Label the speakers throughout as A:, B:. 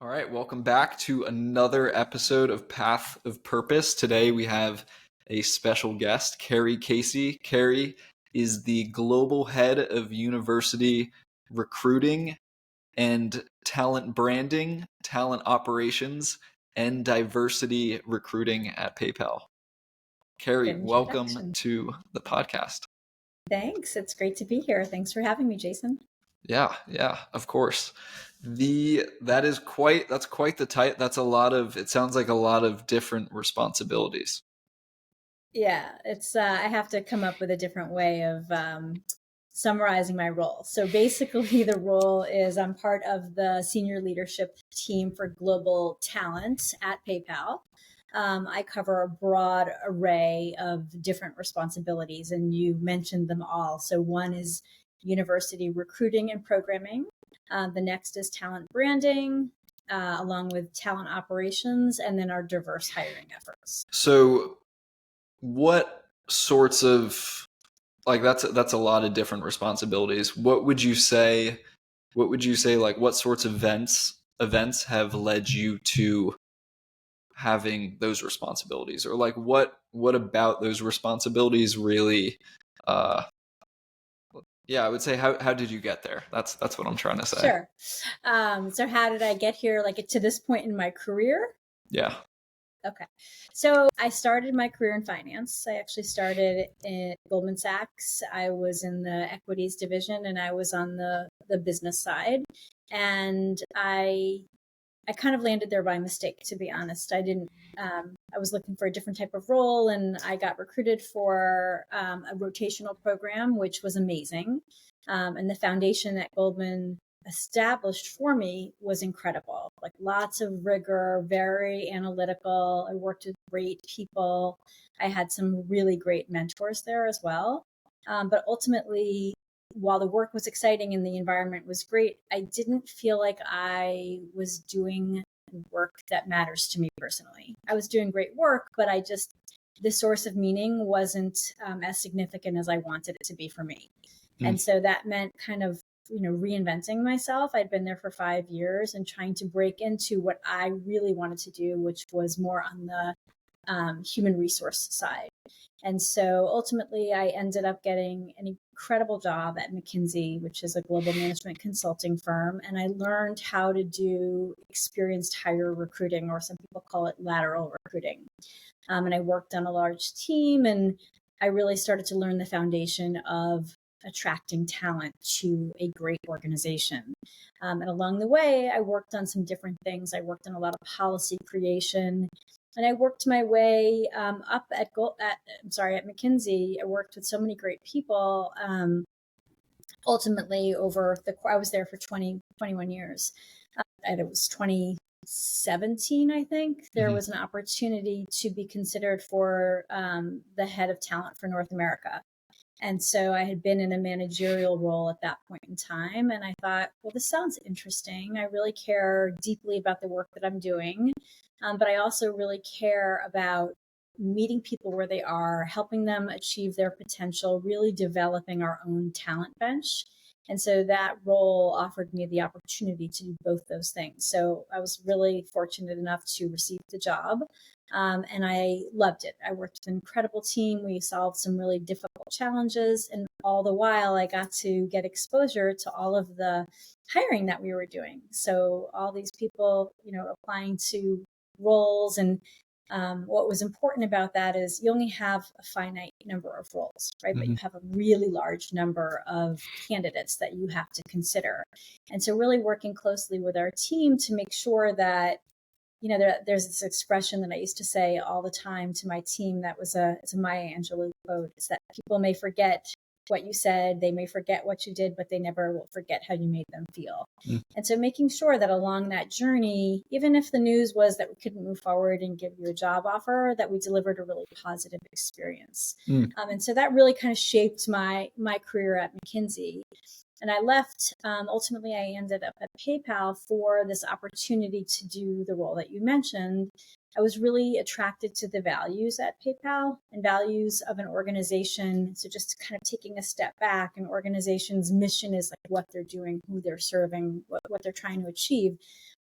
A: All right, welcome back to another episode of Path of Purpose. Today we have a special guest, Carrie Casey. Carrie is the global head of university recruiting and talent branding, talent operations, and diversity recruiting at PayPal. Carrie,
B: Good
A: welcome
B: introduction.
A: to the podcast.
B: Thanks. It's great to be here. Thanks for having me, Jason.
A: Yeah, of course. That's quite the type. That's a lot of, it sounds like a lot of different responsibilities.
B: Yeah, it's I have to come up with a different way of summarizing my role. So basically, the role is I'm part of the senior leadership team for global talent at PayPal. I cover a broad array of different responsibilities, and you mentioned them all. So one is university recruiting and programming. The next is talent branding, along with talent operations, and then our diverse hiring efforts.
A: So what sorts of, like, that's a lot of different responsibilities. What would you say, like, what sorts of events have led you to having those responsibilities, or like what about those responsibilities really uh I would say, how did you get there? That's what I'm trying to say.
B: Sure. So how did I get here, like to this point in my career?
A: Yeah.
B: Okay. So I started my career in finance. I actually started at Goldman Sachs. I was in the equities division and I was on the business side. And I kind of landed there by mistake, to be honest. I was looking for a different type of role and I got recruited for a rotational program, which was amazing. And the foundation that Goldman established for me was incredible. Like lots of rigor, very analytical. I worked with great people. I had some really great mentors there as well. But ultimately, while the work was exciting and the environment was great, I didn't feel like I was doing work that matters to me personally. I was doing great work, but the source of meaning wasn't as significant as I wanted it to be for me. And so that meant kind of, reinventing myself. I'd been there for 5 years and trying to break into what I really wanted to do, which was more on the human resource side. And so ultimately, I ended up getting an incredible job at McKinsey, which is a global management consulting firm. And I learned how to do experienced hire recruiting, or some people call it lateral recruiting. And I worked on a large team, and I really started to learn the foundation of attracting talent to a great organization. And along the way, I worked on some different things. I worked on a lot of policy creation, and I worked my way up at McKinsey. I worked with so many great people. Ultimately, I was there for 21 years. And it was 2017, I think. There was an opportunity to be considered for the head of talent for North America. And so I had been in a managerial role at that point in time. And I thought, well, this sounds interesting. I really care deeply about the work that I'm doing. But I also really care about meeting people where they are, helping them achieve their potential, really developing our own talent bench. And so that role offered me the opportunity to do both those things. So I was really fortunate enough to receive the job. And I loved it. I worked with an incredible team. We solved some really difficult challenges. And all the while, I got to get exposure to all of the hiring that we were doing. So all these people, applying to roles. And what was important about that is you only have a finite number of roles, right? But you have a really large number of candidates that you have to consider. And so really working closely with our team to make sure that, there's this expression that I used to say all the time to my team that it's a Maya Angelou quote. It's that people may forget what you said, they may forget what you did, but they never will forget how you made them feel. And so making sure that along that journey, even if the news was that we couldn't move forward and give you a job offer, that we delivered a really positive experience. And so that really kind of shaped my career at McKinsey. And I left, ultimately, I ended up at PayPal for this opportunity to do the role that you mentioned. I was really attracted to the values at PayPal and values of an organization. So just kind of taking a step back, an organization's mission is like what they're doing, who they're serving, what they're trying to achieve.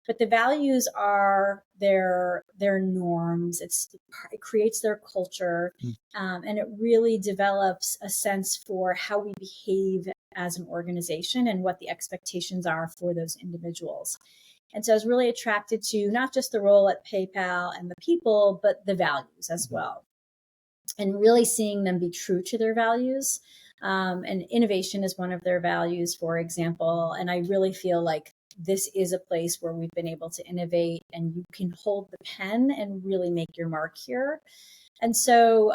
B: but the values are their norms. It creates their culture, and it really develops a sense for how we behave as an organization and what the expectations are for those individuals. And so I was really attracted to not just the role at PayPal and the people, but the values as well, and really seeing them be true to their values. And innovation is one of their values, for example. And I really feel like this is a place where we've been able to innovate, and you can hold the pen and really make your mark here. And so,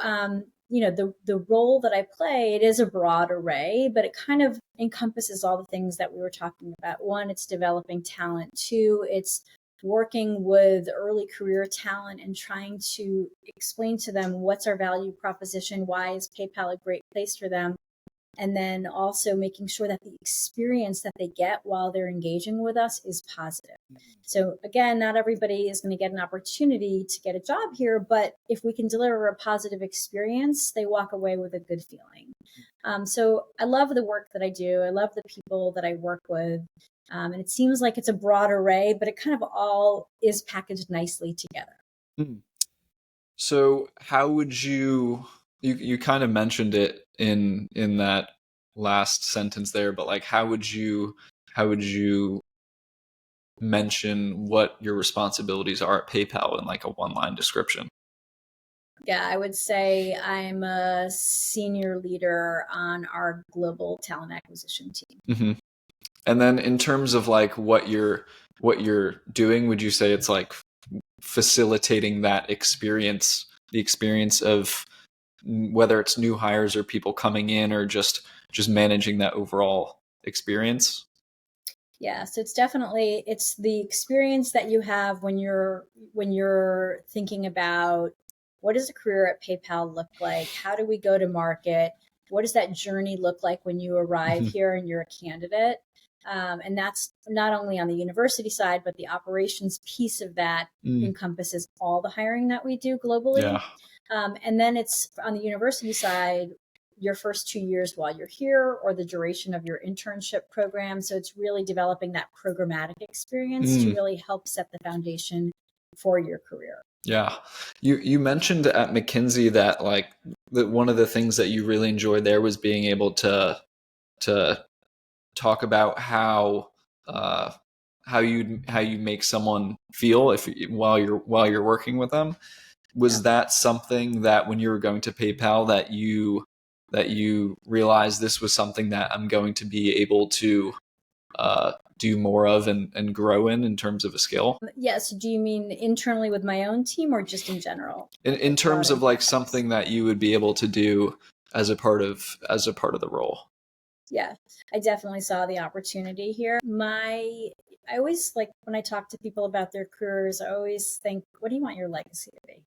B: the role that I play, it is a broad array, but it kind of encompasses all the things that we were talking about. One, it's developing talent. Two, it's working with early career talent and trying to explain to them what's our value proposition, why is PayPal a great place for them, and then also making sure that the experience that they get while they're engaging with us is positive. So again, not everybody is going to get an opportunity to get a job here, but if we can deliver a positive experience, they walk away with a good feeling. So I love the work that I do. I love the people that I work with. And it seems like it's a broad array, but it kind of all is packaged nicely together.
A: So how would you kind of mentioned it in that last sentence there, but like how would you mention what your responsibilities are at PayPal in like a one-line description?
B: Yeah, I would say I'm a senior leader on our global talent acquisition team.
A: Mm-hmm. And then in terms of like what you're doing, would you say it's like facilitating that experience, the experience of whether it's new hires or people coming in, or just managing that overall experience?
B: Yeah, so it's the experience that you have when you're thinking about what does a career at PayPal look like? How do we go to market? What does that journey look like when you arrive here and you're a candidate? And that's not only on the university side, but the operations piece of that encompasses all the hiring that we do globally.
A: Yeah.
B: And then it's on the university side, your first 2 years while you're here, or the duration of your internship program. So it's really developing that programmatic experience to really help set the foundation for your career.
A: Yeah. You mentioned at McKinsey that like one of the things that you really enjoyed there was being able to talk about how you make someone feel while you're working with them. Was that something that when you were going to PayPal that you realized this was something that I'm going to be able to do more of and grow in terms of a skill?
B: Yes. Do you mean internally with my own team, or just in general?
A: In terms of like something that you would be able to do as a part of the role?
B: Yeah, I definitely saw the opportunity here. I always, like, when I talk to people about their careers, I always think, what do you want your legacy to be?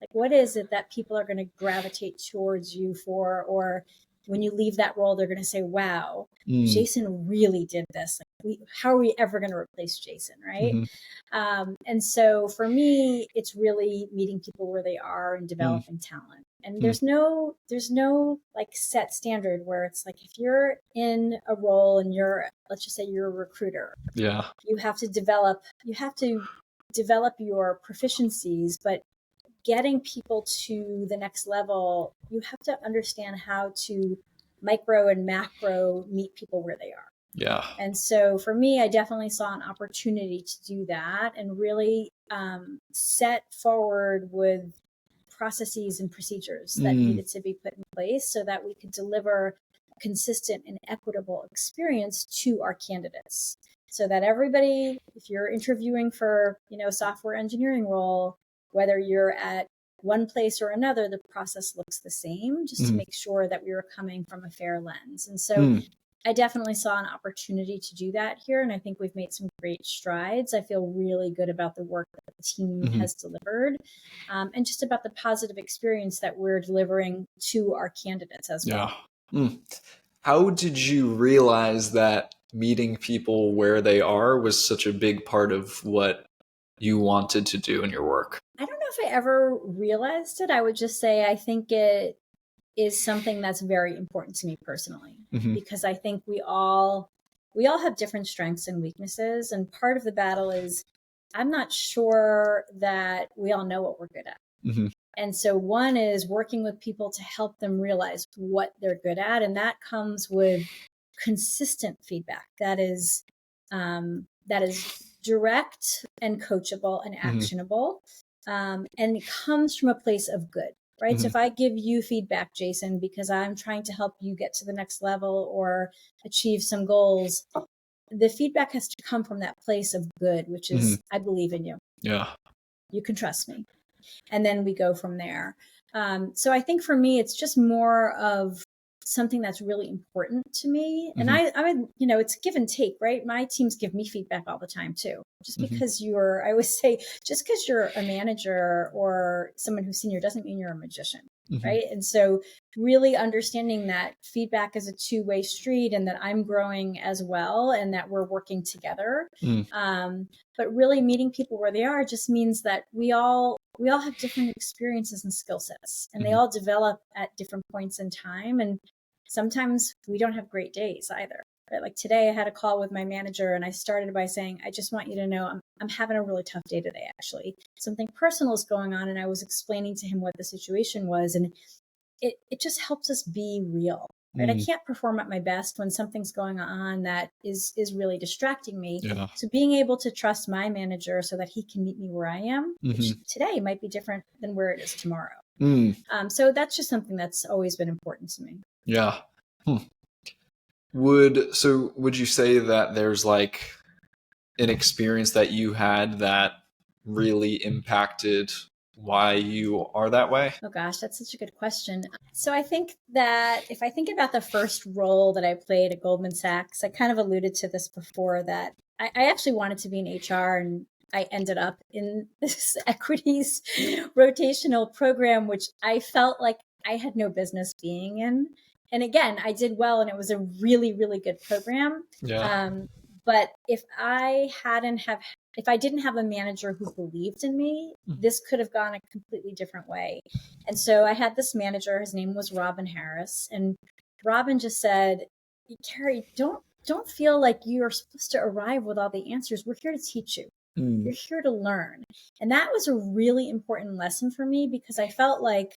B: Like, what is it that people are going to gravitate towards you for? Or when you leave that role, they're going to say, wow, Jason really did this. Like, how are we ever going to replace Jason, right? And so for me, it's really meeting people where they are and developing talent. And there's no like set standard where it's like, if you're in a role and let's just say you're a recruiter, you have to develop your proficiencies, but getting people to the next level, you have to understand how to micro and macro meet people where they are.
A: Yeah.
B: And so for me, I definitely saw an opportunity to do that and really set forward with processes and procedures that needed to be put in place so that we could deliver a consistent and equitable experience to our candidates. So that everybody, if you're interviewing for, a software engineering role, whether you're at one place or another, the process looks the same, just to make sure that we were coming from a fair lens. And so I definitely saw an opportunity to do that here, and I think we've made some great strides. I feel really good about the work that the team has delivered, and just about the positive experience that we're delivering to our candidates as well.
A: How did you realize that meeting people where they are was such a big part of what you wanted to do in your work?
B: I don't know if I ever realized it. I would just say I think it is something that's very important to me personally, because I think we all have different strengths and weaknesses, and part of the battle is I'm not sure that we all know what we're good at.
A: Mm-hmm.
B: And so one is working with people to help them realize what they're good at. And that comes with consistent feedback. That is direct and coachable and actionable. And it comes from a place of good, right?
A: Mm-hmm.
B: So if I give you feedback, Jason, because I'm trying to help you get to the next level or achieve some goals, the feedback has to come from that place of good, which is, I believe in you.
A: Yeah.
B: You can trust me. And then we go from there. So I think for me, it's just more of something that's really important to me. And I it's give and take, right? My teams give me feedback all the time too. Just because I always say, just because you're a manager or someone who's senior doesn't mean you're a magician, right? And so really understanding that feedback is a two-way street and that I'm growing as well and that we're working together. But really meeting people where they are just means that we all have different experiences and skill sets, and they all develop at different points in time. And sometimes we don't have great days either. Right? Like today, I had a call with my manager, and I started by saying, "I just want you to know I'm having a really tough day today. Actually, something personal is going on," and I was explaining to him what the situation was, and it just helps us be real. Right? I can't perform at my best when something's going on that is really distracting me.
A: Yeah.
B: So being able to trust my manager so that he can meet me where I am, which today might be different than where it is tomorrow. So that's just something that's always been important to me.
A: Yeah. Would you say that there's like an experience that you had that really impacted why you are that way?
B: Oh gosh, that's such a good question. So I think that if I think about the first role that I played at Goldman Sachs, I kind of alluded to this before, that I actually wanted to be in HR, and I ended up in this equities rotational program, which I felt like I had no business being in. And again, I did well, and it was a really, really good program.
A: Yeah.
B: But if I didn't have a manager who believed in me, this could have gone a completely different way. And so I had this manager, his name was Robin Harris, and Robin just said, "Carrie, don't feel like you're supposed to arrive with all the answers. We're here to teach you. You're here to learn." And that was a really important lesson for me, because I felt like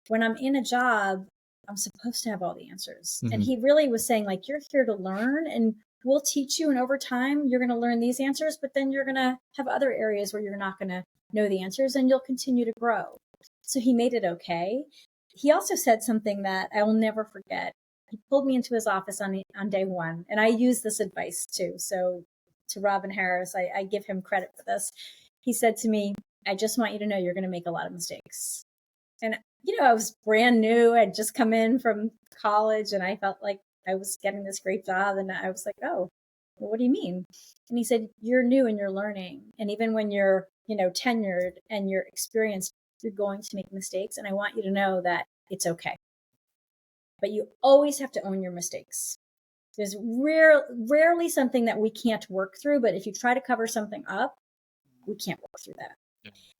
B: when I'm in a job, I'm supposed to have all the answers. And he really was saying, like, you're here to learn, and we'll teach you. And over time, you're going to learn these answers, but then you're going to have other areas where you're not going to know the answers, and you'll continue to grow. So he made it okay. He also said something that I will never forget. He pulled me into his office on day one, and I use this advice too. So to Robin Harris, I give him credit for this. He said to me, "I just want you to know you're going to make a lot of mistakes." And, I was brand new. I'd just come in from college, and I felt like I was getting this great job. And I was like, "Oh, well, what do you mean?" And he said, "You're new and you're learning. And even when you're, tenured and you're experienced, you're going to make mistakes. And I want you to know that it's okay. But you always have to own your mistakes. There's rarely something that we can't work through. But if you try to cover something up, we can't work through that."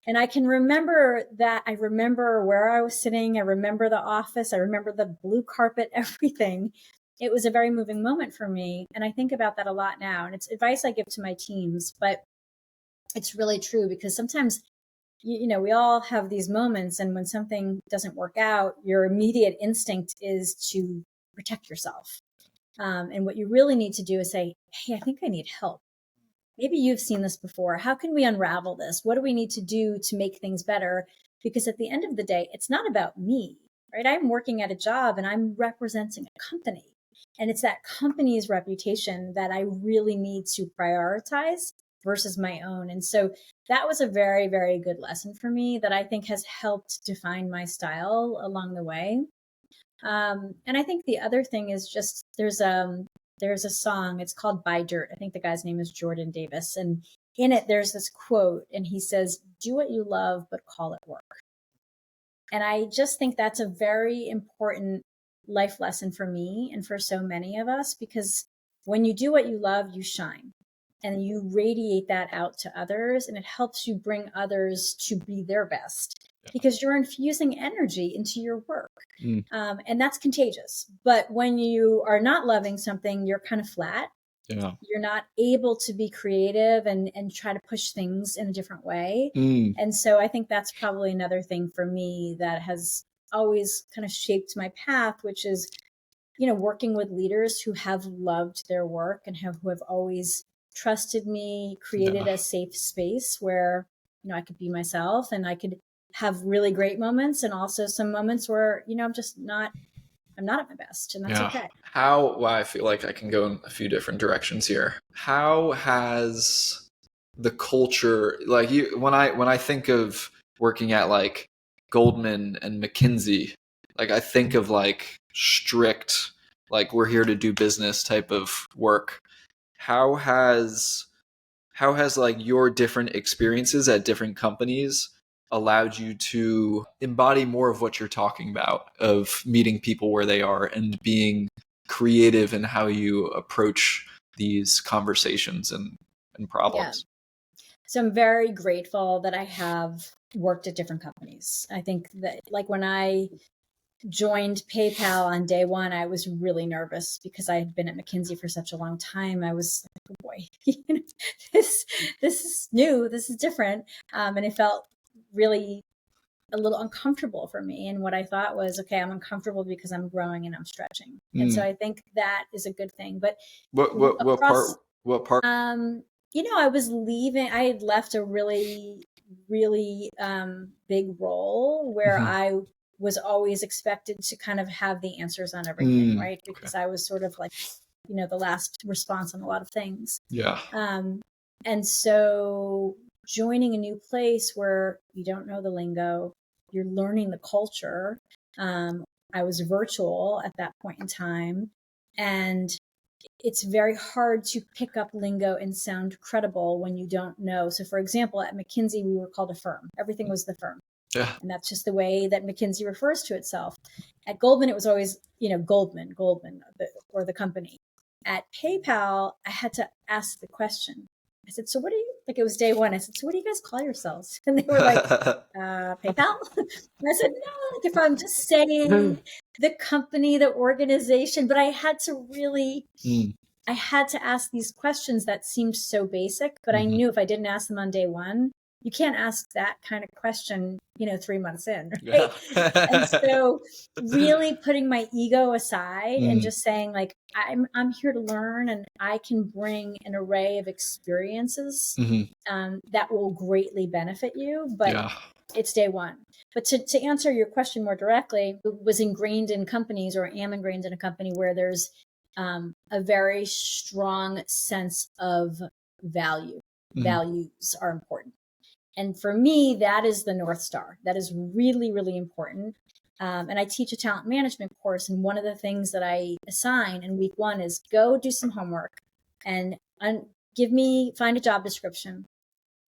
B: And I can remember that. I remember where I was sitting. I remember the office. I remember the blue carpet, everything. It was a very moving moment for me. And I think about that a lot now. And it's advice I give to my teams, but it's really true, because sometimes, we all have these moments. And when something doesn't work out, your immediate instinct is to protect yourself. And what you really need to do is say, "Hey, I think I need help. Maybe you've seen this before. How can we unravel this? What do we need to do to make things better?" Because at the end of the day, it's not about me, right? I'm working at a job and I'm representing a company. And it's that company's reputation that I really need to prioritize versus my own. And so that was a very, very good lesson for me that I think has helped define my style along the way. And I think the other thing is just there's a song. It's called "Buy Dirt." I think the guy's name is Jordan Davis. And in it, there's this quote, and he says, "Do what you love, but call it work." And I just think that's a very important life lesson for me and for so many of us, because when you do what you love, you shine and you radiate that out to others, and it helps you bring others to be their best, because you're infusing energy into your work. And that's contagious. But when you are not loving something, you're kind of flat.
A: Yeah.
B: you're not able to be creative and try to push things in a different way. And so I think that's probably another thing for me that has always kind of shaped my path, which is, working with leaders who have loved their work and who have always trusted me, created
A: Yeah.
B: a safe space where, I could be myself and I could have really great moments and also some moments where, I'm not at my best, and that's
A: Yeah.
B: okay.
A: Well, I feel like I can go in a few different directions here. How has the culture, like when I think of working at like Goldman and McKinsey, like I think of like strict, like we're here to do business type of work. How has like your different experiences at different companies allowed you to embody more of what you're talking about, of meeting people where they are and being creative in how you approach these conversations and
B: Yeah.
A: problems?
B: So I'm very grateful that I have worked at different companies. I think that, like, when I joined PayPal on day one, I was really nervous because I had been at McKinsey for such a long time. I was like, oh boy, this is new, this is different, and it felt really a little uncomfortable for me. And what I thought was, okay, I'm uncomfortable because I'm growing and I'm stretching, and so I think that is a good thing. But
A: What part?
B: across,
A: What part?
B: I was leaving. I had left a really, really big role where
A: Mhm.
B: I was always expected to kind of have the answers on everything, right?
A: Okay.
B: Because I was sort of like, the last response on a lot of things.
A: Yeah.
B: And so joining a new place where you don't know the lingo, you're learning the culture. I was virtual at that point in time, and it's very hard to pick up lingo and sound credible when you don't know. So, for example, at McKinsey, we were called a firm. Everything was the firm.
A: Yeah.
B: And that's just the way that McKinsey refers to itself. At Goldman, it was always, Goldman, or the company. At PayPal, I had to ask the question. I said, so what do you, like, it was day one. I said, so what do you guys call yourselves? And they were like, PayPal? And I said, no, like if I'm just saying the company, the organization, but I had to really, I had to ask these questions that seemed so basic, but I knew if I didn't ask them on day one, you can't ask that kind of question, 3 months in, right? And so really putting my ego aside and just saying, like, I'm here to learn and I can bring an array of experiences that will greatly benefit you, but
A: Yeah.
B: it's day one. But to answer your question more directly, it was ingrained in companies, or am ingrained in a company where there's a very strong sense of value. Values are important. And for me, that is the North Star. That is really, really important. And I teach a talent management course. And one of the things that I assign in week one is go do some homework and find a job description.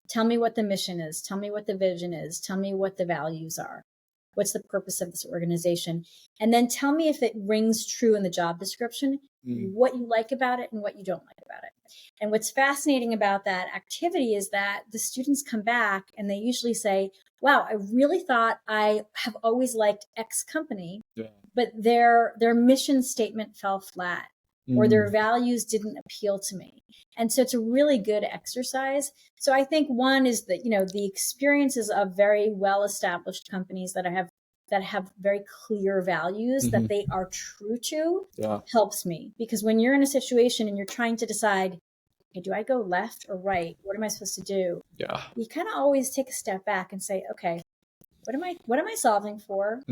B: Tell me what the mission is. Tell me what the vision is. Tell me what the values are. What's the purpose of this organization? And then tell me if it rings true in the job description, what you like about it and what you don't like about it. And what's fascinating about that activity is that the students come back and they usually say, wow, I really thought I have always liked X company, but their mission statement fell flat or their values didn't appeal to me. And so it's a really good exercise. So I think one is that, the experiences of very well-established companies that have very clear values that they are true to helps me. Because when you're in a situation and you're trying to decide, okay, do I go left or right? What am I supposed to do?
A: Yeah.
B: You kind of always take a step back and say, okay, what am I solving for?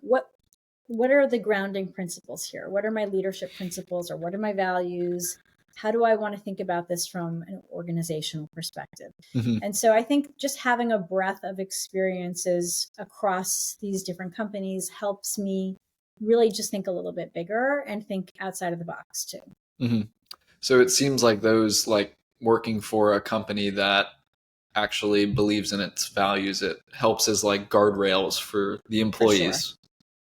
B: What are the grounding principles here? What are my leadership principles, or what are my values? How do I want to think about this from an organizational perspective? And so I think just having a breadth of experiences across these different companies helps me really just think a little bit bigger and think outside of the box too.
A: So it seems like those, like working for a company that actually believes in its values, it helps as like guardrails for the
B: For sure.
A: employees.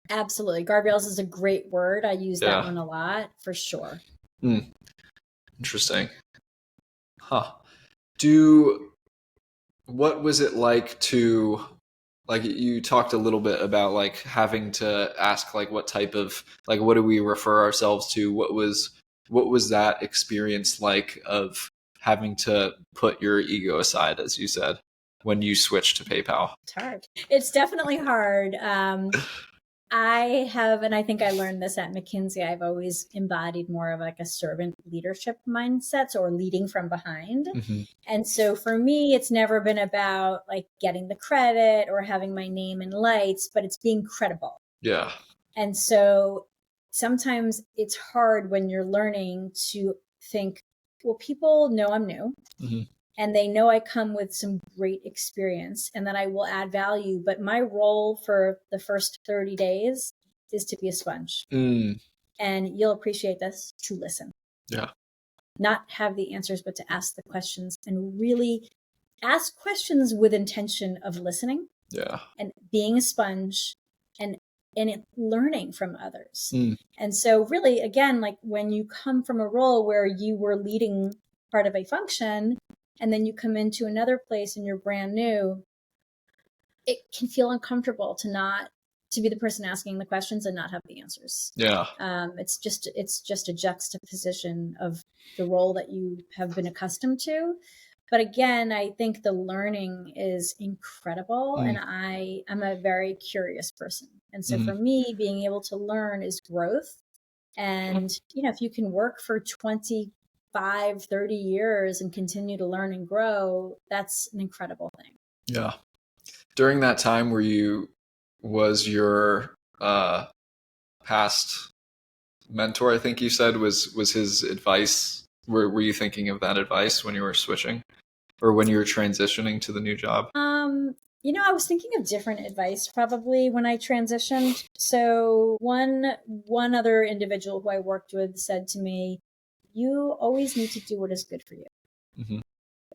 B: Absolutely. Guardrails is a great word. I use that
A: Yeah.
B: one a lot, for sure.
A: Interesting. Huh. What was it like to, like, you talked a little bit about like having to ask like what type of, like, what do we refer ourselves to? What was What was that experience like of having to put your ego aside, as you said, when you switched to PayPal?
B: It's hard. It's definitely hard. I have, and I think I learned this at McKinsey, I've always embodied more of like a servant leadership mindset or leading from behind.
A: Mm-hmm.
B: And so for me, it's never been about like getting the credit or having my name in lights, but it's being credible.
A: Yeah.
B: And so sometimes it's hard when you're learning to think, well, people know I'm new.
A: Mm-hmm.
B: And they know I come with some great experience and that I will add value. But my role for the first 30 days is to be a sponge.
A: Mm.
B: And you'll appreciate this, to listen.
A: Yeah.
B: Not have the answers, but to ask the questions and really ask questions with intention of listening.
A: Yeah.
B: And being a sponge and learning from others.
A: Mm.
B: And so really, again, like when you come from a role where you were leading part of a function, and then you come into another place and you're brand new, it can feel uncomfortable to be the person asking the questions and not have the answers.
A: Yeah.
B: It's just a juxtaposition of the role that you have been accustomed to. But again, I think the learning is incredible, and I'm a very curious person. And so for me, being able to learn is growth. And, if you can work for 25-30 years and continue to learn and grow, that's an incredible thing.
A: Yeah. During that time was your past mentor, I think you said, was his advice? Were you thinking of that advice when you were switching or when you were transitioning to the new job?
B: I was thinking of different advice probably when I transitioned. So one other individual who I worked with said to me, you always need to do what is good for you.
A: Mm-hmm.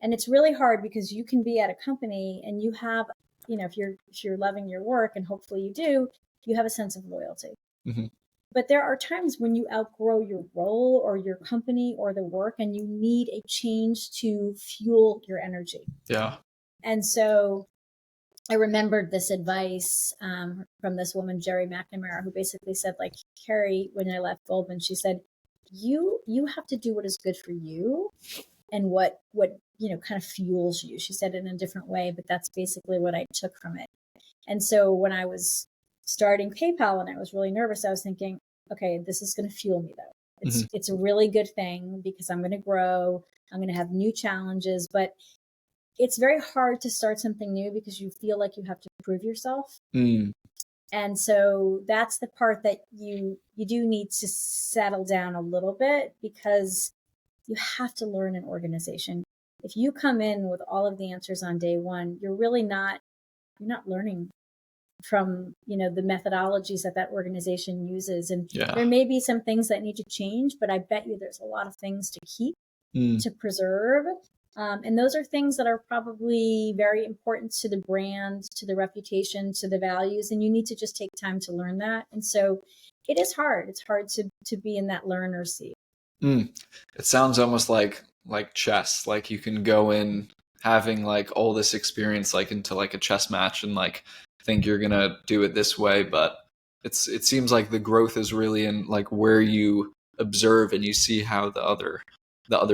B: And it's really hard because you can be at a company and you have, if you're loving your work, and hopefully you do, you have a sense of loyalty.
A: Mm-hmm.
B: But there are times when you outgrow your role or your company or the work and you need a change to fuel your energy.
A: Yeah.
B: And so I remembered this advice from this woman, Jerry McNamara, who basically said, like, Carrie, when I left Goldman, she said, you have to do what is good for you and what kind of fuels you. She said it in a different way, but that's basically what I took from it. And so when I was starting PayPal and I was really nervous, I was thinking, okay, this is going to fuel me though. It's a really good thing because I'm going to grow. I'm going to have new challenges, but it's very hard to start something new because you feel like you have to prove yourself. And so that's the part that you do need to settle down a little bit, because you have to learn an organization. If you come in with all of the answers on day one, you're not learning from, the methodologies that organization uses. And there may be some things that need to change, but I bet you there's a lot of things to keep, to preserve. And those are things that are probably very important to the brand, to the reputation, to the values. And you need to just take time to learn that. And so it is hard. It's hard to be in that learner seat.
A: It sounds almost like chess. Like you can go in having like all this experience like into like a chess match and like think you're gonna do it this way, but it seems like the growth is really in like where you observe and you see how the other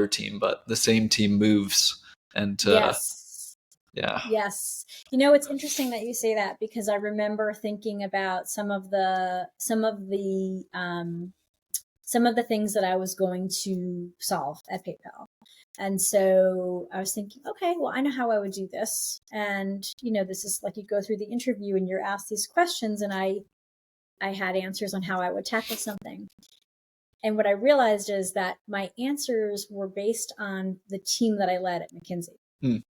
A: team, but the same team moves. And
B: yes.
A: Yeah.
B: Yes. It's interesting that you say that, because I remember thinking about some of the things that I was going to solve at PayPal. And so I was thinking, okay, well, I know how I would do this. And, this is like you go through the interview and you're asked these questions, and I had answers on how I would tackle something. And what I realized is that my answers were based on the team that I led at McKinsey.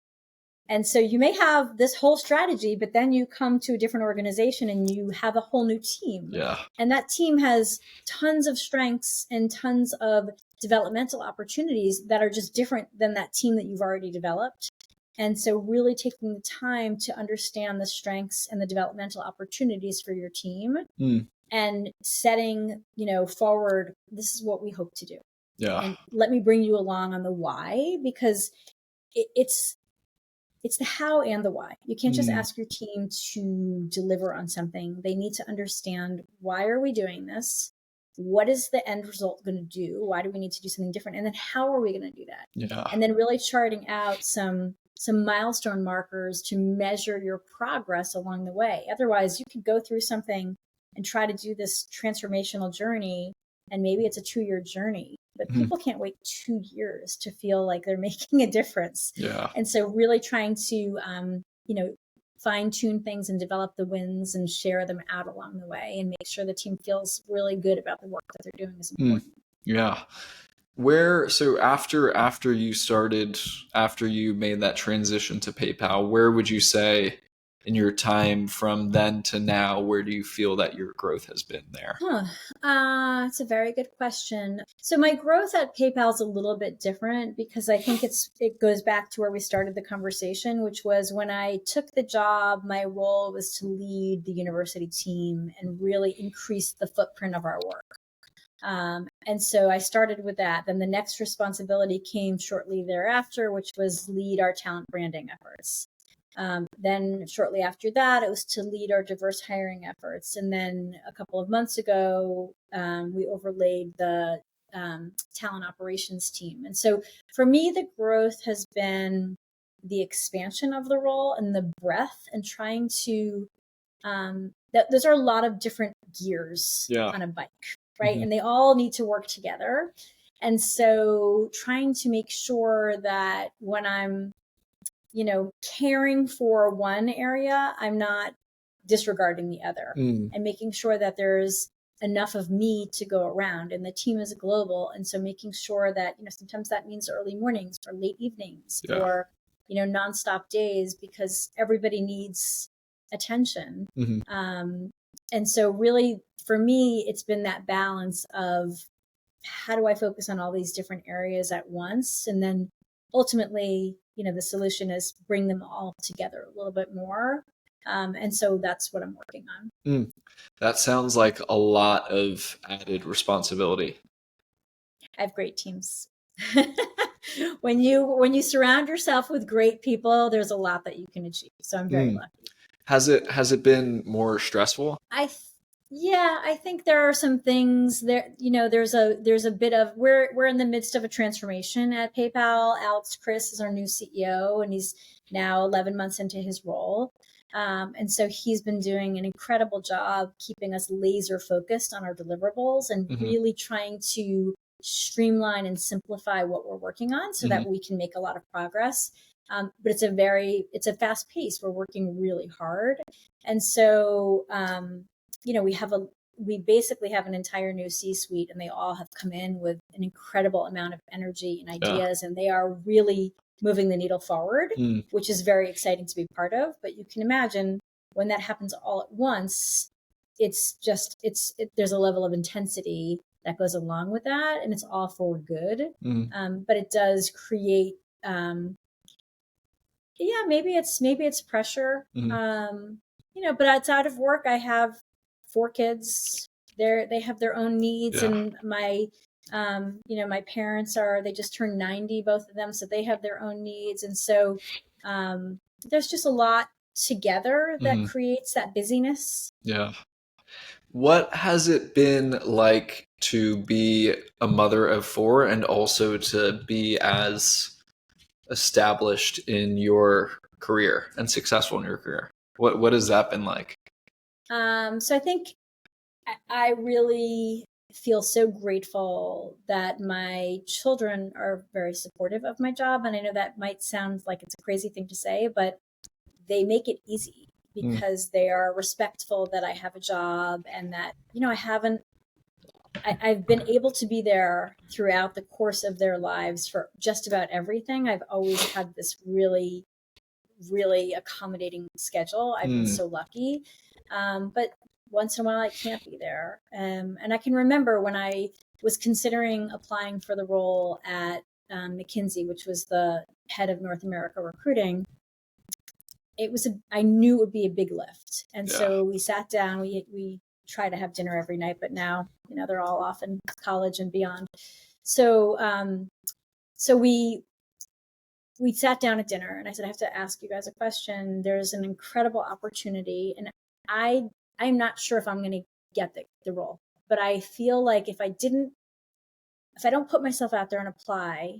B: And so you may have this whole strategy, but then you come to a different organization and you have a whole new team.
A: Yeah.
B: And that team has tons of strengths and tons of developmental opportunities that are just different than that team that you've already developed. And so really taking the time to understand the strengths and the developmental opportunities for your team and setting, forward, this is what we hope to do.
A: Yeah.
B: And let me bring you along on the why, because it's the how and the why. You can't just ask your team to deliver on something. They need to understand, why are we doing this? what is the end result going to do? Why do we need to do something different? And then how are we going to do that?
A: Yeah.
B: And then really charting out some milestone markers to measure your progress along the way. Otherwise, you could go through something and try to do this transformational journey, and maybe it's a 2-year journey, but people can't wait 2 years to feel like they're making a difference.
A: Yeah.
B: And so really trying to, fine tune things and develop the wins and share them out along the way and make sure the team feels really good about the work that they're doing is important.
A: Yeah. So after you made that transition to PayPal, where would you say in your time from then to now, where do you feel that your growth has been there?
B: It's a very good question. So my growth at PayPal is a little bit different because I think it goes back to where we started the conversation, which was when I took the job, my role was to lead the university team and really increase the footprint of our work. And so I started with that. Then the next responsibility came shortly thereafter, which was lead our talent branding efforts. Then shortly after that, it was to lead our diverse hiring efforts. And then a couple of months ago, we overlaid the talent operations team. And so for me, the growth has been the expansion of the role and the breadth and trying to, those are a lot of different gears on a bike, right? And they all need to work together. And so trying to make sure that when I'm caring for one area, I'm not disregarding the other and making sure that there's enough of me to go around, and the team is global. And so making sure that, sometimes that means early mornings or late evenings or, nonstop days because everybody needs attention. And so really for me, it's been that balance of how do I focus on all these different areas at once? And then ultimately, the solution is bring them all together a little bit more. And so that's what I'm working on.
A: That sounds like a lot of added responsibility.
B: I have great teams. When you surround yourself with great people, there's a lot that you can achieve. So I'm very lucky.
A: Has it been more stressful?
B: I think there are some things there. There's a bit of we're in the midst of a transformation at PayPal. Alex Chris is our new CEO, and he's now 11 months into his role. And so he's been doing an incredible job keeping us laser focused on our deliverables and really trying to streamline and simplify what we're working on so that we can make a lot of progress. But it's a fast pace. We're working really hard. And so, we basically have an entire new C-suite, and they all have come in with an incredible amount of energy and ideas, and they are really moving the needle forward, which is very exciting to be part of. But you can imagine when that happens all at once, there's a level of intensity that goes along with that, and it's all for good. But it does create, maybe it's pressure. But outside of work, I have 4 kids. They have their own needs, and my my parents they just turned 90, both of them, so they have their own needs, and so there's just a lot together that creates that busyness.
A: What has it been like to be a mother of 4 and also to be as established in your career and successful in your career? What has that been like?
B: So I think I really feel so grateful that my children are very supportive of my job. And I know that might sound like it's a crazy thing to say, but they make it easy because they are respectful that I have a job and that, I've been able to be there throughout the course of their lives for just about everything. I've always had this really, really accommodating schedule. I've been so lucky. But once in a while, I can't be there. And I can remember when I was considering applying for the role at McKinsey, which was the head of North America recruiting. I knew it would be a big lift. And so we sat down, we try to have dinner every night, but now, they're all off in college and beyond. So, we sat down at dinner and I said, I have to ask you guys a question. There's an incredible opportunity and I'm not sure if I'm going to get the role, but I feel like if I don't put myself out there and apply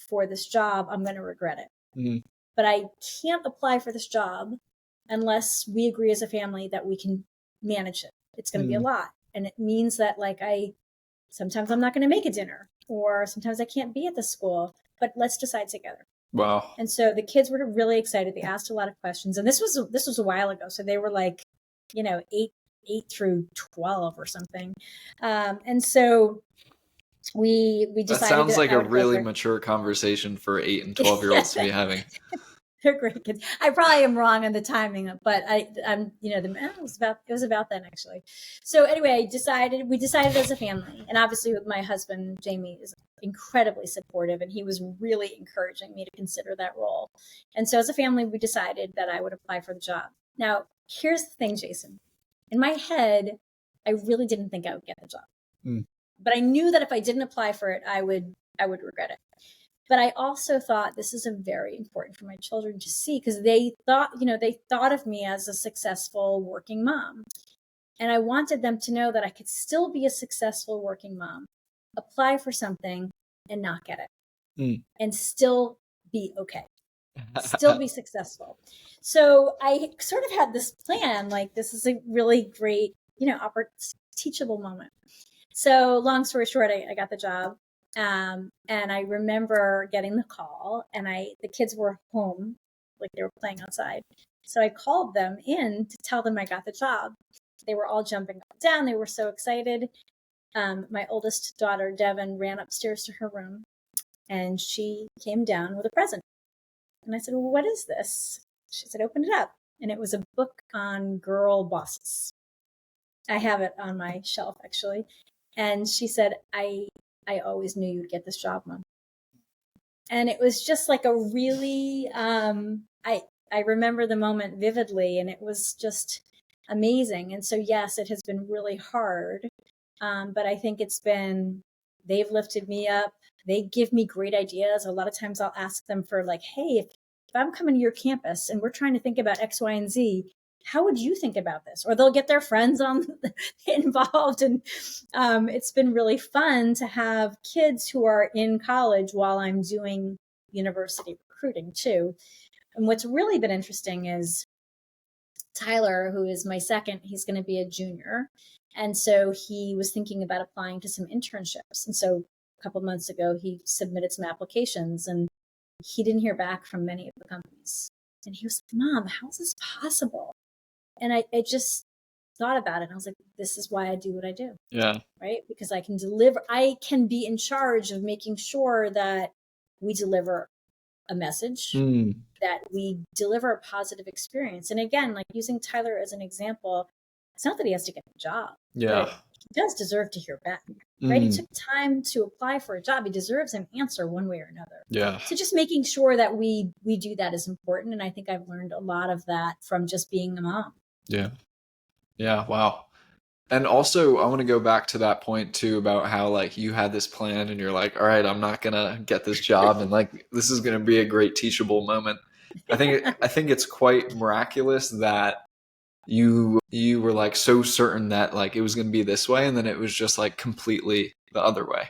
B: for this job, I'm going to regret it.
A: Mm.
B: But I can't apply for this job unless we agree as a family that we can manage it. It's going to be a lot. And it means that like sometimes I'm not going to make a dinner, or sometimes I can't be at the school, but let's decide together.
A: Wow.
B: And so the kids were really excited. They asked a lot of questions, and this was a while ago. So they were like, 8 through 12 or something. And so we decided
A: that sounds like
B: I
A: a
B: would
A: really mature conversation for 8 and 12-year-olds to be having.
B: They're great kids. I probably am wrong on the timing, but it was about then actually. So anyway, we decided as a family, and obviously with my husband, Jamie, is incredibly supportive, and he was really encouraging me to consider that role. And so as a family, we decided that I would apply for the job. Now, here's the thing, Jason. In my head, I really didn't think I would get the job. But I knew that if I didn't apply for it, I would regret it. But I also thought this is very important for my children to see, because they thought of me as a successful working mom. And I wanted them to know that I could still be a successful working mom, apply for something and not get it, and still be okay, still be successful. So I sort of had this plan, like this is a really great, teachable moment. So long story short, I got the job. And I remember getting the call, and the kids were home, like they were playing outside. So I called them in to tell them I got the job. They were all jumping up and down. They were so excited. My oldest daughter, Devin, ran upstairs to her room, and she came down with a present. And I said, well, what is this? She said, open it up. And it was a book on girl bosses. I have it on my shelf, actually. And she said, I always knew you'd get this job, Mom. And it was just like a really, I remember the moment vividly, and it was just amazing. And so, yes, it has been really hard. But I think they've lifted me up. They give me great ideas. A lot of times I'll ask them for like, hey, if I'm coming to your campus and we're trying to think about X, Y, and Z, how would you think about this? Or they'll get their friends involved. And it's been really fun to have kids who are in college while I'm doing university recruiting too. And what's really been interesting is Tyler, who is my second, he's going to be a junior. And so he was thinking about applying to some internships. And so a couple months ago, he submitted some applications, and he didn't hear back from many of the companies. And he was like, Mom, how is this possible? And I just thought about it, and I was like, this is why I do what I do.
A: Yeah.
B: Right? Because I can be in charge of making sure that we deliver a message, that we deliver a positive experience. And again, like using Tyler as an example, it's not that he has to get a job.
A: Yeah.
B: But he does deserve to hear back. Right? He took time to apply for a job. He deserves an answer one way or another.
A: Yeah.
B: So just making sure that we do that is important. And I think I've learned a lot of that from just being a mom.
A: Yeah. Yeah. Wow. And also, I want to go back to that point too about how like you had this plan and you're like, all right, I'm not gonna get this job, and like this is gonna be a great teachable moment. I think it's quite miraculous that you were like so certain that like it was gonna be this way, and then it was just like completely the other way.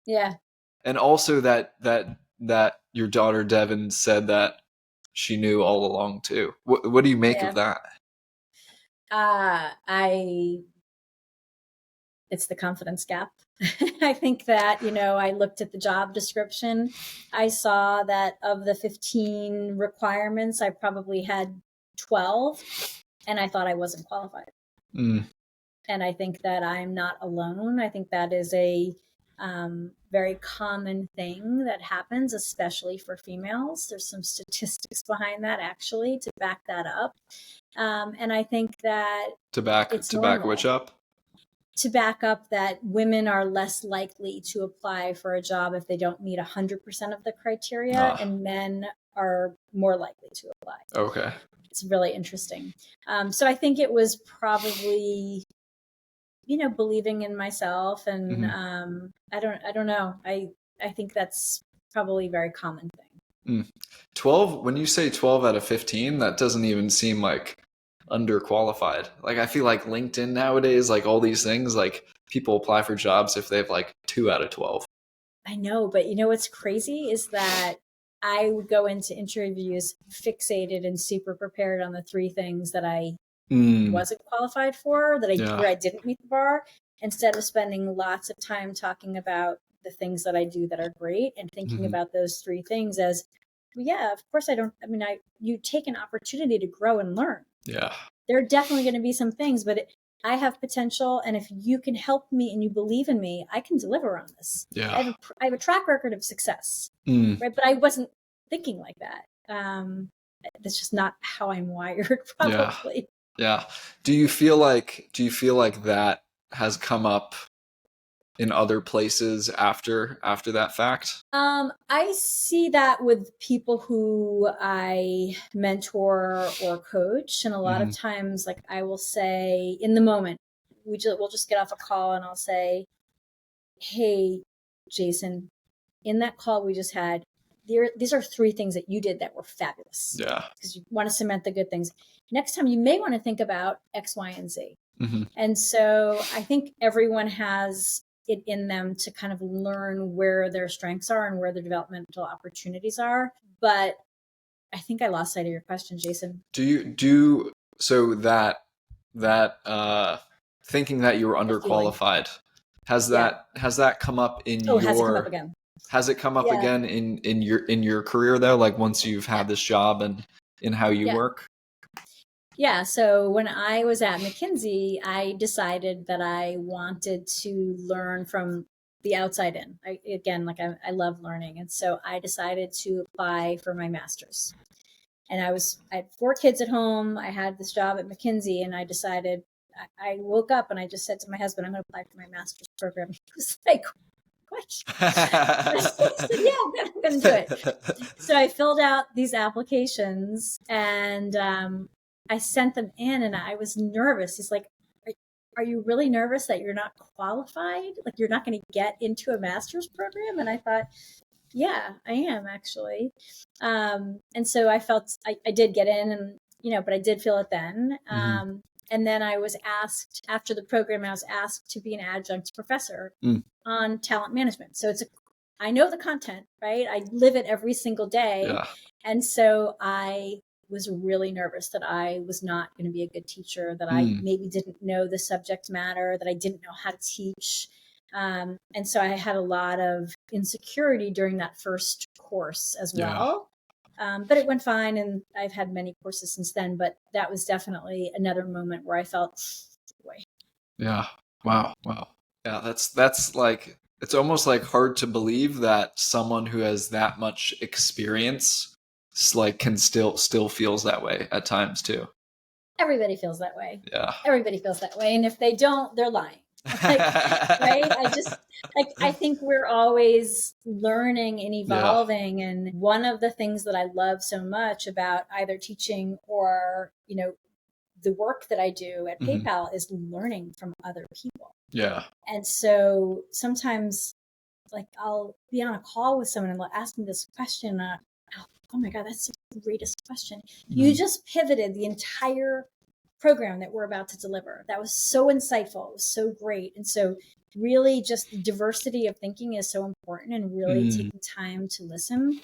B: Yeah.
A: And also that your daughter Devin said that she knew all along too. What do you make of that?
B: It's the confidence gap. I think that, I looked at the job description. I saw that of the 15 requirements, I probably had 12, and I thought I wasn't qualified. And I think that I'm not alone. I think that is a very common thing that happens, especially for females. There's some statistics behind that, actually, to back that up. And I think that
A: to back which up? To
B: back up that women are less likely to apply for a job if they don't meet 100% of the criteria, and men are more likely to apply.
A: Okay.
B: It's really interesting. So I think it was probably, believing in myself, and I don't know. I think that's probably a very common thing.
A: 12, when you say 12 out of 15, that doesn't even seem like underqualified. Like I feel like LinkedIn nowadays, like all these things, like people apply for jobs if they have like 2 out of 12.
B: I know, but you know what's crazy is that I would go into interviews fixated and super prepared on the 3 things that I wasn't qualified for, where I didn't meet the bar, instead of spending lots of time talking about the things that I do that are great and thinking about those 3 things as, well, yeah, of course you take an opportunity to grow and learn.
A: Yeah.
B: There are definitely going to be some things, but I have potential. And if you can help me and you believe in me, I can deliver on this.
A: Yeah.
B: I have a track record of success, right? But I wasn't thinking like that. That's just not how I'm wired, probably.
A: Yeah. Do you feel like that has come up in other places after that fact?
B: I see that with people who I mentor or coach, and a lot of times, like I will say in the moment, we'll just get off a call, and I'll say, "Hey, Jason, in that call we just had, these are 3 things that you did that were fabulous.
A: Yeah.
B: Because you want to cement the good things. Next time, you may want to think about X, Y, and Z." And so I think everyone has it in them to kind of learn where their strengths are and where their developmental opportunities are. But I think I lost sight of your question, Jason.
A: So that thinking that you were underqualified, has that come up in
B: has it come up again?
A: Has it come up again in your career though? Like once you've had this job and in how you work?
B: Yeah. So when I was at McKinsey, I decided that I wanted to learn from the outside in. I love learning. And so I decided to apply for my master's. And I had 4 kids at home. I had this job at McKinsey, and I decided, I woke up and I just said to my husband, I'm going to apply for my master's program. He was like, what? I said, yeah, I'm going to do it. So I filled out these applications, and I sent them in, and I was nervous. He's like, are you really nervous that you're not qualified? Like you're not going to get into a master's program? And I thought, yeah, I am actually. And so I felt I did get in, and, but I did feel it then. And then I was asked after the program, I was asked to be an adjunct professor on talent management. So I know the content, right? I live it every single day.
A: Yeah.
B: And so I was really nervous that I was not going to be a good teacher, that I maybe didn't know the subject matter, that I didn't know how to teach. And so I had a lot of insecurity during that first course as well. But it went fine, and I've had many courses since then, but that was definitely another moment where I felt, boy. Yeah.
A: Wow. Yeah, that's like, it's almost like hard to believe that someone who has that much experience like can still feels that way at times too.
B: Everybody feels that way.
A: Yeah.
B: Everybody feels that way. And if they don't, they're lying. Right? I think we're always learning and evolving. Yeah. And one of the things that I love so much about either teaching or, the work that I do at PayPal is learning from other people.
A: Yeah.
B: And so sometimes like I'll be on a call with someone and they'll ask me this question. Oh my God, that's the greatest question. You just pivoted the entire program that we're about to deliver. That was so insightful. It was so great. And so really just the diversity of thinking is so important, and really taking time to listen.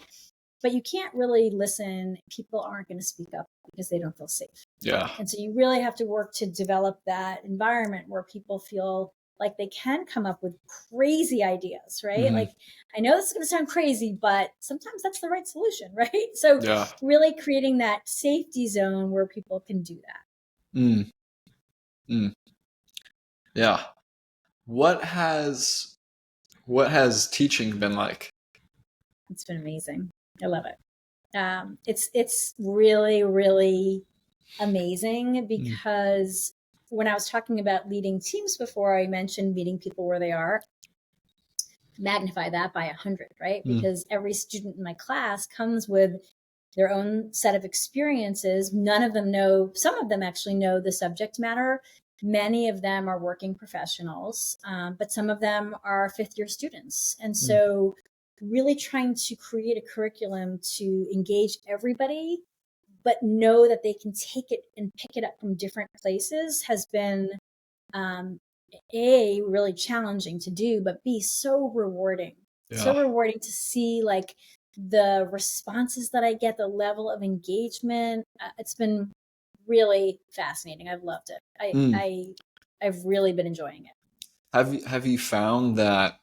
B: But you can't really listen. People aren't going to speak up because they don't feel safe.
A: Yeah.
B: And so you really have to work to develop that environment where people feel like they can come up with crazy ideas, right? Like, I know this is going to sound crazy, but sometimes that's the right solution, right? So really creating that safety zone where people can do that.
A: Yeah. What has teaching been like?
B: It's been amazing. I love it. It's really, really amazing because when I was talking about leading teams before, I mentioned meeting people where they are. Magnify that by 100, right? Because every student in my class comes with their own set of experiences. None of them know, some of them actually know the subject matter. Many of them are working professionals, but some of them are 5th-year students. And so really trying to create a curriculum to engage everybody, but know that they can take it and pick it up from different places has been A, really challenging to do, but B, so rewarding.
A: Yeah.
B: So rewarding to see like the responses that I get, the level of engagement. It's been really fascinating. I've loved it. I've really been enjoying it.
A: Have you found that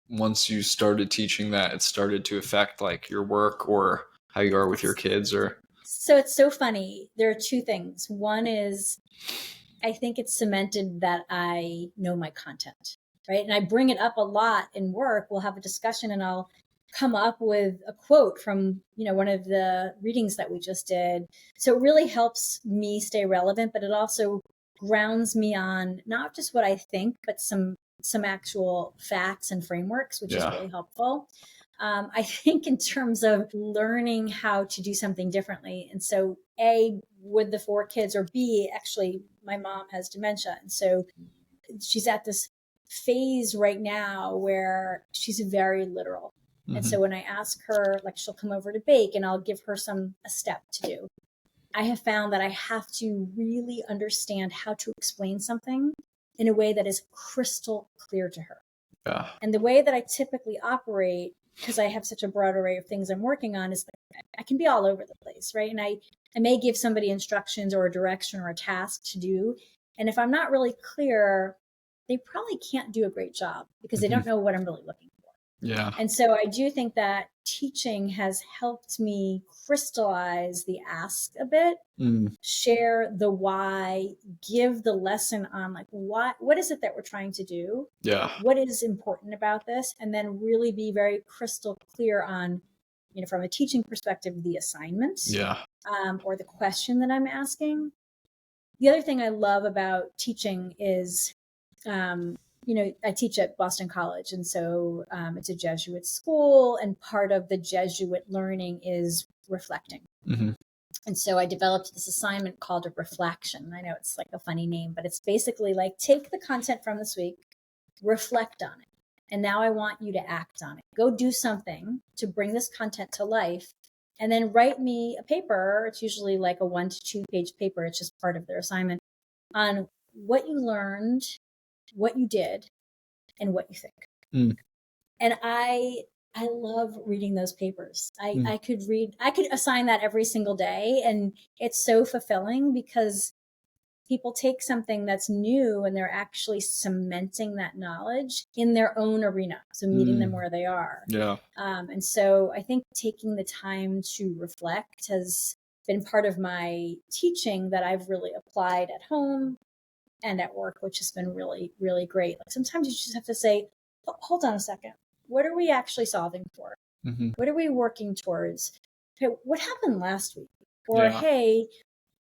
A: once you started teaching that it started to affect like your work or how you are with your kids? Or
B: So it's so funny. There are two things. One is I think it's cemented that I know my content, right? And I bring it up a lot in work. We'll have a discussion and I'll come up with a quote from, one of the readings that we just did. So it really helps me stay relevant, but it also grounds me on not just what I think, but some actual facts and frameworks, which is really helpful. I think in terms of learning how to do something differently. And so A, with the 4 kids, or B, actually, my mom has dementia. And so she's at this phase right now where she's very literal. Mm-hmm. And so when I ask her, like she'll come over to bake and I'll give her a step to do. I have found that I have to really understand how to explain something in a way that is crystal clear to her. Yeah. And the way that I typically operate, because I have such a broad array of things I'm working on, is like I can be all over the place, right? And I may give somebody instructions or a direction or a task to do. And if I'm not really clear, they probably can't do a great job because they don't know what I'm really looking for. Yeah. And so I do think that teaching has helped me crystallize the ask a bit, share the why, give the lesson on like what is it that we're trying to do? Yeah. What is important about this? And then really be very crystal clear on, from a teaching perspective, the assignment, or the question that I'm asking. The other thing I love about teaching is, I teach at Boston College, and so it's a Jesuit school, and part of the Jesuit learning is reflecting. Mm-hmm. And so I developed this assignment called a reflection. I know it's like a funny name, but it's basically like take the content from this week, reflect on it, and now I want you to act on it. Go do something to bring this content to life, and then write me a paper. It's usually like a 1 to 2 page paper. It's just part of their assignment on what you learned, what you did, and what you think. And I love reading those papers. I could assign that every single day. And it's so fulfilling because people take something that's new and they're actually cementing that knowledge in their own arena. So meeting them where they are. Yeah. And so I think taking the time to reflect has been part of my teaching that I've really applied at home and at work, which has been really, really great. Like sometimes you just have to say, hold on a second. What are we actually solving for? Mm-hmm. What are we working towards? Hey, what happened last week? Or, hey,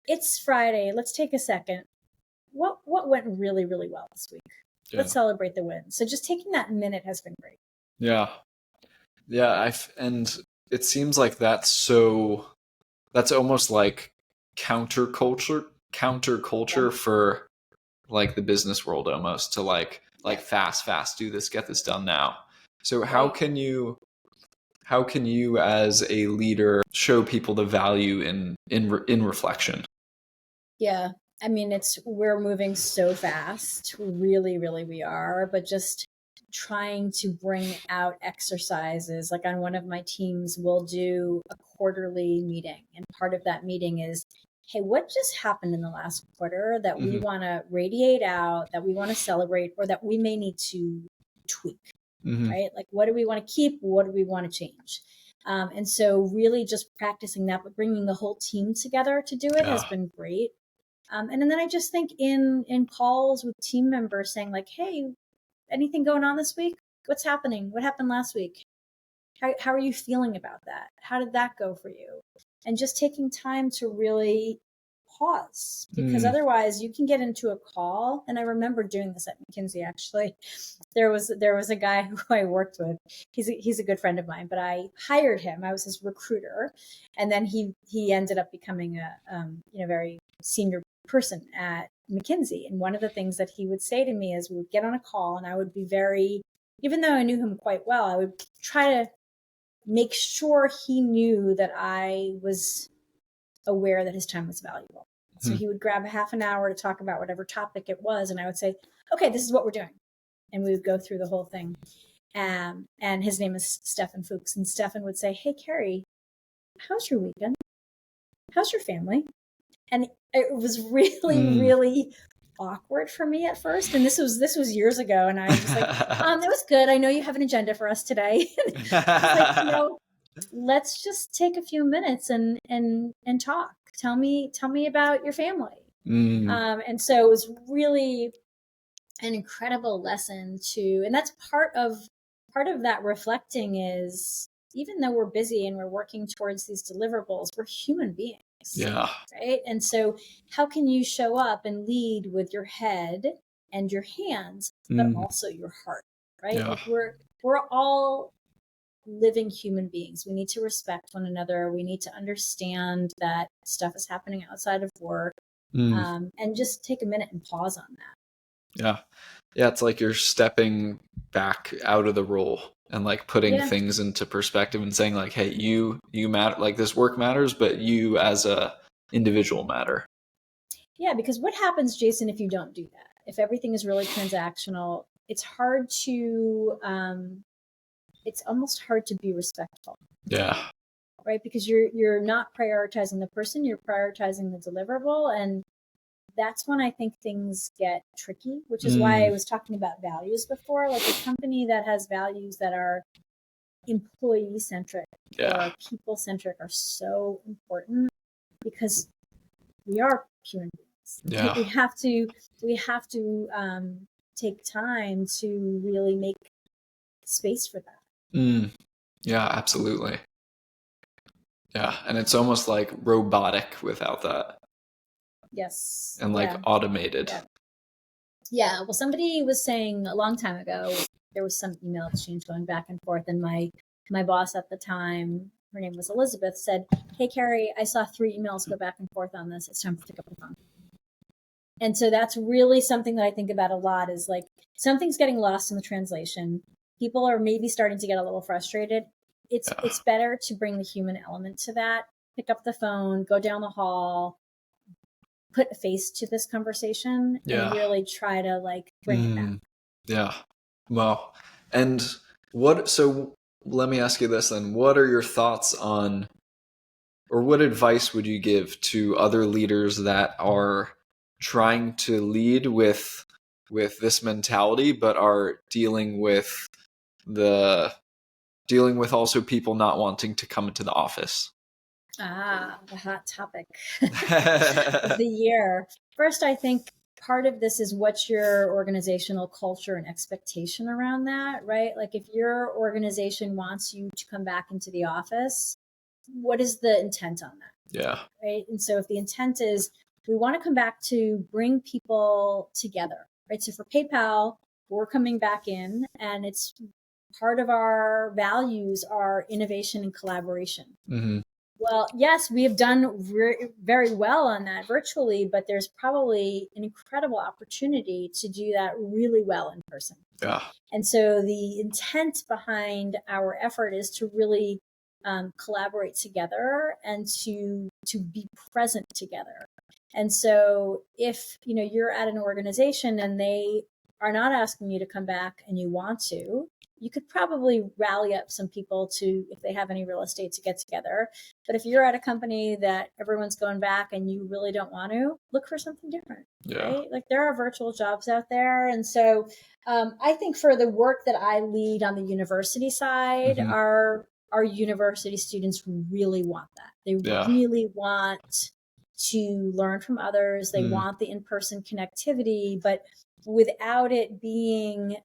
B: it's Friday. Let's take a second. What went really, really well this week? Yeah. Let's celebrate the win. So just taking that minute has been great. Yeah.
A: Yeah. And it seems like that's almost like counterculture for like the business world almost, to like fast, do this, get this done now. So how can you as a leader show people the value in reflection?
B: Yeah. I mean, we're moving so fast. Really, really we are, but just trying to bring out exercises. Like on one of my teams, we'll do a quarterly meeting. And part of that meeting is, hey, what just happened in the last quarter that we want to radiate out, that we want to celebrate, or that we may need to tweak, right? Like, what do we want to keep? What do we want to change? And so really just practicing that, but bringing the whole team together to do it has been great. And then I just think in calls with team members saying like, hey, anything going on this week? What's happening? What happened last week? How are you feeling about that? How did that go for you? And just taking time to really pause, because otherwise you can get into a call. And I remember doing this at McKinsey, actually. There was a guy who I worked with. He's a good friend of mine, but I hired him. I was his recruiter. And then he ended up becoming a very senior person at McKinsey. And one of the things that he would say to me is we would get on a call and I would be even though I knew him quite well, I would try to make sure he knew that I was aware that his time was valuable. So he would grab a half an hour to talk about whatever topic it was. And I would say, okay, this is what we're doing. And we would go through the whole thing. And his name is Stefan Fuchs. And Stefan would say, hey, Carrie, how's your weekend? How's your family? And it was really, really awkward for me at first. And this was years ago. And I was like, that was good. I know you have an agenda for us today. I was like, let's just take a few minutes and talk. Tell me about your family. And so it was really an incredible lesson and that's part of that reflecting is, even though we're busy and we're working towards these deliverables, we're human beings.
A: Yeah.
B: Right. And so how can you show up and lead with your head and your hands, but also your heart, right?
A: Yeah.
B: Like we're all living human beings. We need to respect one another. We need to understand that stuff is happening outside of work, and just take a minute and pause on that.
A: Yeah. Yeah. It's like you're stepping back out of the role and like putting things into perspective and saying like, hey, you matter, like this work matters, but you as a individual matter.
B: Yeah. Because what happens, Jason, if you don't do that? If everything is really transactional, it's hard to, it's almost hard to be respectful.
A: Yeah.
B: Right. Because you're not prioritizing the person, you're prioritizing the deliverable. And that's when I think things get tricky, which is why I was talking about values before. Like a company that has values that are employee-centric or people-centric are so important because we are human beings.
A: Yeah.
B: We have to take time to really make space for that.
A: Yeah, absolutely. Yeah, and it's almost like robotic without that.
B: Yes.
A: And like automated.
B: Yeah. Well, somebody was saying a long time ago, there was some email exchange going back and forth, and my boss at the time, her name was Elizabeth, said, hey, Carrie, I saw 3 emails go back and forth on this. It's time to pick up the phone. And so that's really something that I think about a lot, is like something's getting lost in the translation. People are maybe starting to get a little frustrated. It's better to bring the human element to that. Pick up the phone, go down the hall, put a face to this conversation, and really try to like bring it back.
A: Yeah. Well, and so let me ask you this then. What are your thoughts on, or what advice would you give to other leaders that are trying to lead with this mentality, but are dealing with also people not wanting to come into the office?
B: The hot topic of the year. First, I think part of this is what's your organizational culture and expectation around that, right? Like if your organization wants you to come back into the office, what is the intent on that?
A: Yeah.
B: Right. And so if the intent is we want to come back to bring people together, right? So for PayPal, we're coming back in, and it's part of our values are innovation and collaboration. Well, yes, we have done very well on that virtually, but there's probably an incredible opportunity to do that really well in person.
A: Yeah.
B: And so the intent behind our effort is to really collaborate together and to be present together. And so if you're at an organization and they are not asking you to come back and you want to, you could probably rally up some people to, if they have any real estate, to get together. But if you're at a company that everyone's going back and you really don't want to, look for something different. Right? Like there are virtual jobs out there. And so I think for the work that I lead on the university side, our university students really want that. They really want to learn from others. They want the in-person connectivity, but without it being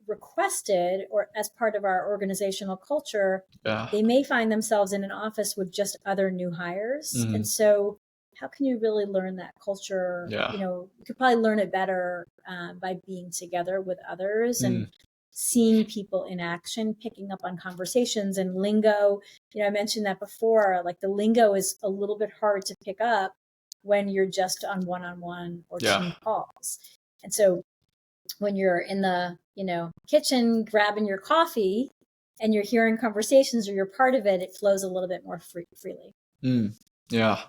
B: requested or as part of our organizational culture, they may find themselves in an office with just other new hires. And so how can you really learn that culture? You could probably learn it better by being together with others and seeing people in action, picking up on conversations and lingo. I mentioned that before, like the lingo is a little bit hard to pick up when you're just on one-on-one or team calls. And so when you're in the, kitchen grabbing your coffee and you're hearing conversations or you're part of it, it flows a little bit more freely.
A: Yeah.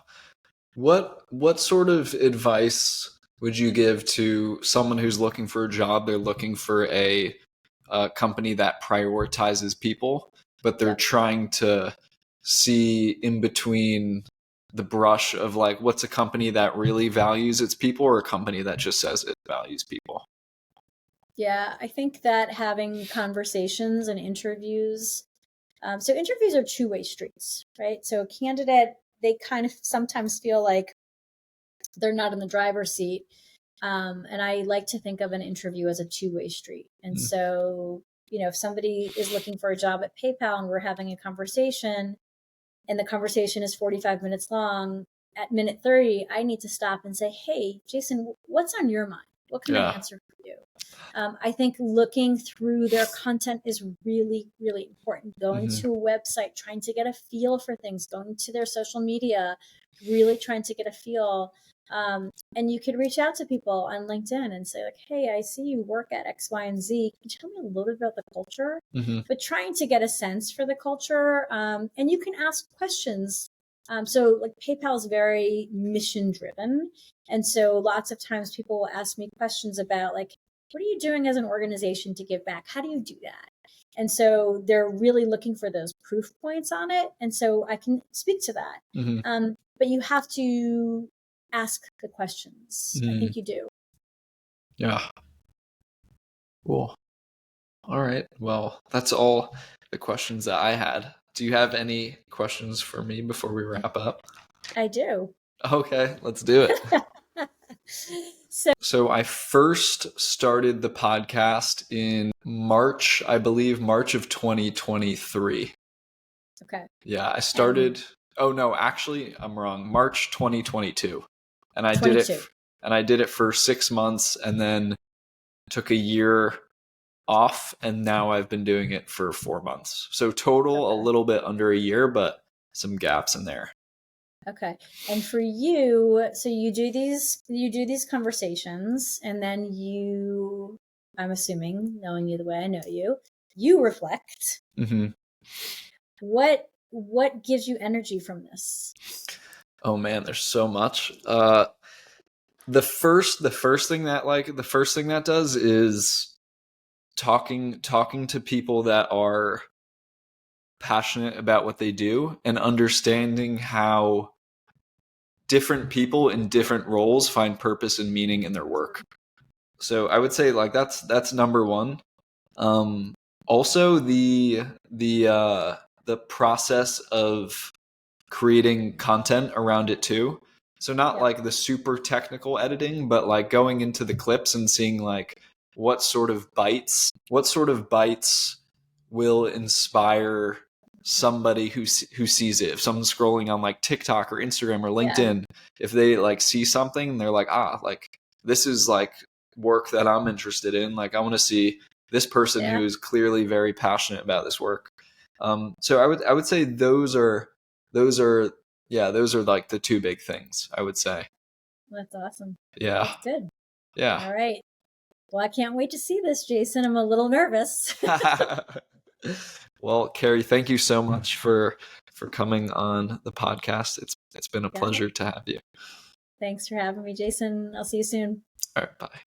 A: What sort of advice would you give to someone who's looking for a job? They're looking for a company that prioritizes people, but they're
B: Yep.
A: trying to see in between the brush of like what's a company that really values its people or a company that just says it values people.
B: Yeah, I think that having conversations and interviews, so interviews are two-way streets, right? So a candidate, they kind of sometimes feel like they're not in the driver's seat. And I like to think of an interview as a two-way street. And
A: Mm.
B: so, if somebody is looking for a job at PayPal and we're having a conversation and the conversation is 45 minutes long, at minute 30, I need to stop and say, hey, Jason, what's on your mind? What can I
A: Yeah.
B: answer for you? I think looking through their content is really, really important. Going
A: Mhm.
B: to a website, trying to get a feel for things, going to their social media, really trying to get a feel. And you could reach out to people on LinkedIn and say, like, hey, I see you work at X, Y, and Z. Can you tell me a little bit about the culture?
A: Mhm.
B: But trying to get a sense for the culture. And you can ask questions. So, like, PayPal is very mission driven. And so lots of times people will ask me questions about, like, what are you doing as an organization to give back? How do you do that? And so they're really looking for those proof points on it. And so I can speak to that.
A: Mhm.
B: But you have to ask the questions. I
A: Mhm.
B: think you do.
A: Yeah. Cool. All right. Well, that's all the questions that I had. Do you have any questions for me before we wrap up?
B: I do.
A: Okay, let's do it.
B: So,
A: So I first started the podcast in March, I believe, March of 2023.
B: okay.
A: Yeah, I
B: And
A: started. Oh no, actually, I'm wrong. March 2022, and I did it.
B: 22.
A: And I did it for 6 months, and then took a year off, and now I've been doing it for 4 months. So total, a
B: Okay.
A: little bit under a year, but some gaps in there.
B: Okay. And for you, so you do these conversations and then I'm assuming, knowing you the way I know you reflect.
A: Hmm.
B: What gives you energy from this?
A: Oh man, there's so much. The first thing that does is talking to people that are passionate about what they do and understanding how different people in different roles find purpose and meaning in their work. So I would say like that's number one. Also the process of creating content around it too. So not
B: Yeah.
A: like the super technical editing, but like going into the clips and seeing like what sort of bites will inspire somebody who sees it. If someone's scrolling on like TikTok or Instagram or
B: Yeah.
A: LinkedIn, if they like see something and they're like, like this is like work that I'm interested in. Like I want to see this person
B: Yeah.
A: who is clearly very passionate about this work. So I would say those are yeah, those are like the two big things, I would say.
B: That's awesome.
A: Yeah.
B: That's good.
A: Yeah.
B: All right. Well, I can't wait to see this, Jason. I'm a little nervous.
A: Well, Carrie, thank you so much for coming on the podcast. It's been a
B: Yeah.
A: pleasure to have you.
B: Thanks for having me, Jason. I'll see you soon.
A: All right, bye.